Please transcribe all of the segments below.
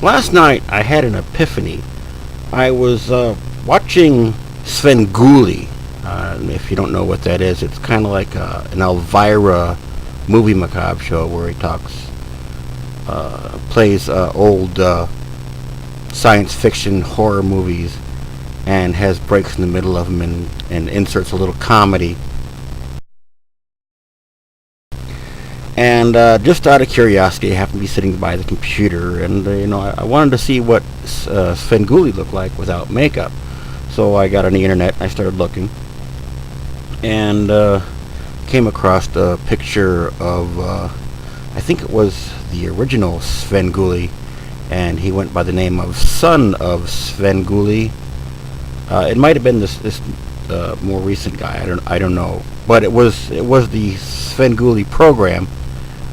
Last night I had an epiphany. I was watching Svengoolie. If you don't know what that is, it's kind of like an Elvira movie macabre show where he plays old science fiction horror movies and has breaks in the middle of them and inserts a little comedy. And just out of curiosity, I happened to be sitting by the computer, and I wanted to see what Svengoolie looked like without makeup. So I got on the internet and I started looking, and came across a picture of I think it was the original Svengoolie, and he went by the name of Son of Svengoolie. It might have been this more recent guy. I don't know, but it was the Svengoolie program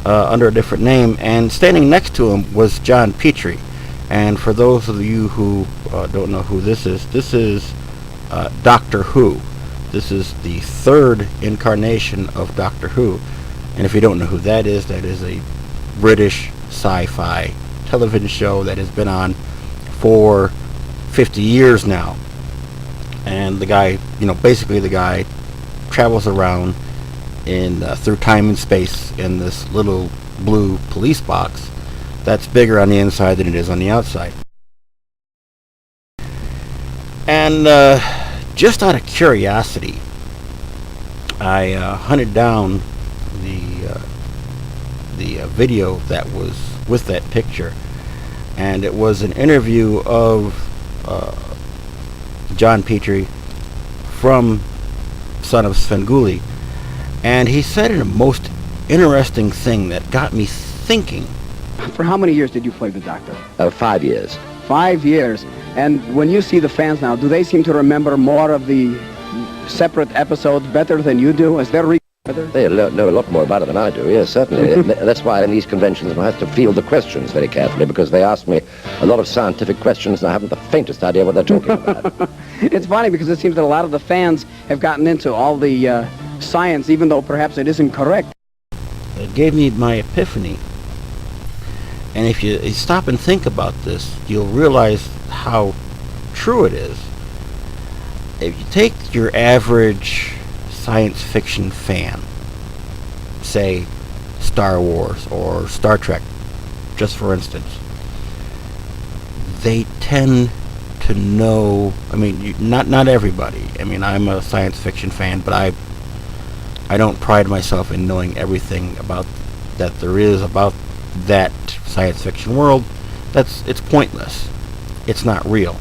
under a different name, and standing next to him was John Petrie. And for those of you who don't know who this is Doctor Who. This is the third incarnation of Doctor Who, and if you don't know who that is a British sci-fi television show that has been on for 50 years now. And the guy, basically the guy travels around through time and space in this little blue police box that's bigger on the inside than it is on the outside. And just out of curiosity, I hunted down the video that was with that picture, and it was an interview of John Petrie from Son of Svengoolie, and he said a most interesting thing that got me thinking. For how many years did you play the Doctor? 5 years. 5 years. And when you see the fans now, do they seem to remember more of the separate episodes better than you do? Is there They know a lot more about it than I do, yes, certainly. That's why in these conventions I have to field the questions very carefully, because they ask me a lot of scientific questions and I haven't the faintest idea what they're talking about. It's funny because it seems that a lot of the fans have gotten into all the science, even though perhaps it isn't correct. It gave me my epiphany. And if you stop and think about this, you'll realize how true it is. If you take your average science fiction fan, say Star Wars or Star Trek, just for instance, they tend to know, not everybody. I'm a science fiction fan, but I don't pride myself in knowing everything about that there is about that science fiction world. It's pointless. It's not real.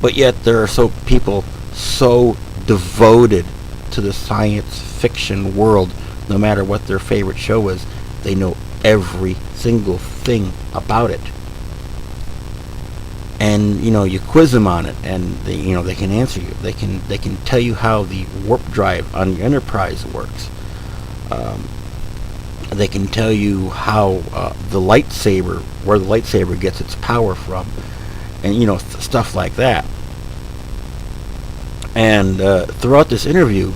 But yet there are people so devoted to the science fiction world, no matter what their favorite show is, they know every single thing about it. And you quiz them on it, and they can answer you. They can tell you how the warp drive on the Enterprise works. They can tell you how where the lightsaber gets its power from, and stuff like that. And throughout this interview,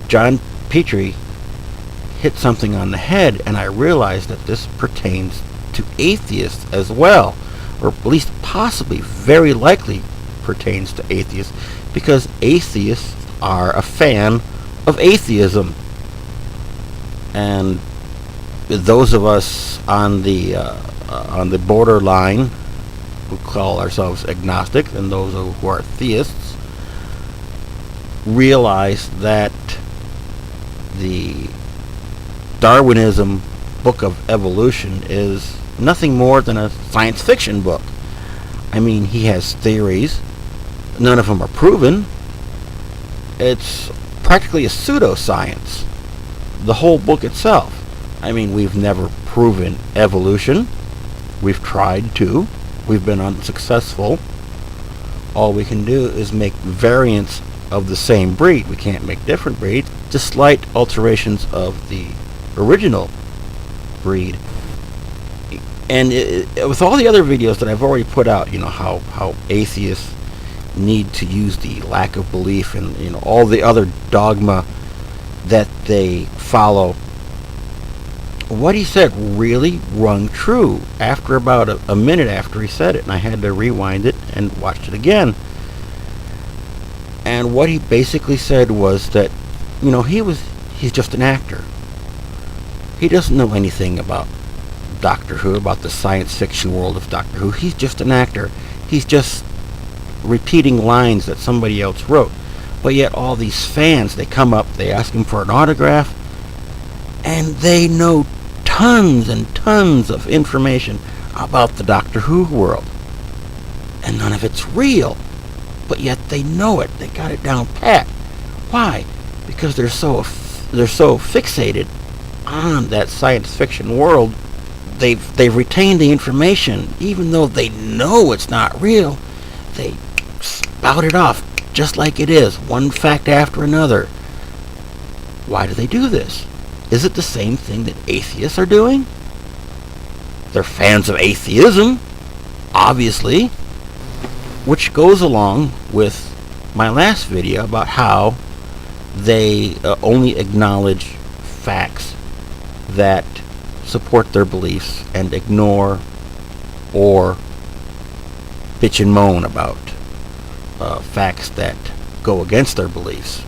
John Petrie hit something on the head, and I realized that this pertains to atheists as well, or at least possibly, very likely pertains to atheists, because atheists are a fan of atheism. And those of us on the borderline, who call ourselves agnostic, and those who are theists, realize that the Darwinism book of evolution is nothing more than a science fiction book. He has theories. None of them are proven. It's practically a pseudoscience, the whole book itself. We've never proven evolution. We've tried to. We've been unsuccessful. All we can do is make variants of the same breed. We can't make different breeds, just slight alterations of the original breed. And with all the other videos that I've already put out, how atheists need to use the lack of belief and all the other dogma that they follow what he said really rung true after about a minute after he said it, and I had to rewind it and watch it again. And what he basically said was that, he's just an actor. He doesn't know anything about Doctor Who, about the science fiction world of Doctor Who. He's just an actor. He's just repeating lines that somebody else wrote. But yet all these fans, they come up, they ask him for an autograph, and they know tons and tons of information about the Doctor Who world. And none of it's real. But yet they know it. They got it down pat. Why? Because they're so fixated on that science fiction world. They've retained the information, even though they know it's not real. They spout it off just like it is, one fact after another. Why do they do this? Is it the same thing that atheists are doing? They're fans of atheism, obviously, which goes along with my last video about how they only acknowledge facts that support their beliefs and ignore or bitch and moan about facts that go against their beliefs.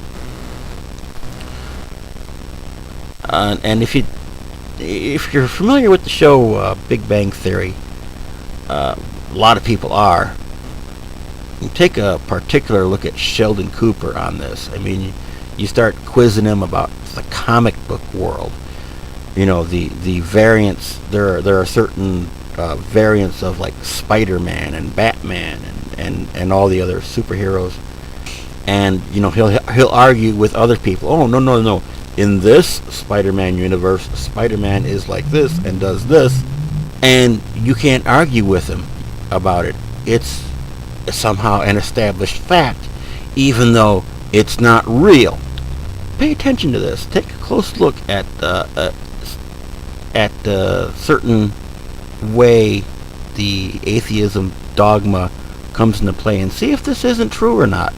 And if you're familiar with the show Big Bang Theory, a lot of people are. You take a particular look at Sheldon Cooper on this. I mean, you start quizzing him about the comic book world. The variants. There are certain variants of like Spider-Man and Batman and all the other superheroes. And he'll argue with other people. Oh, no. In this Spider-Man universe, Spider-Man is like this and does this, and you can't argue with him about it. It's somehow an established fact, even though it's not real. Pay attention to this. Take a close look at certain way the atheism dogma comes into play, and see if this isn't true or not.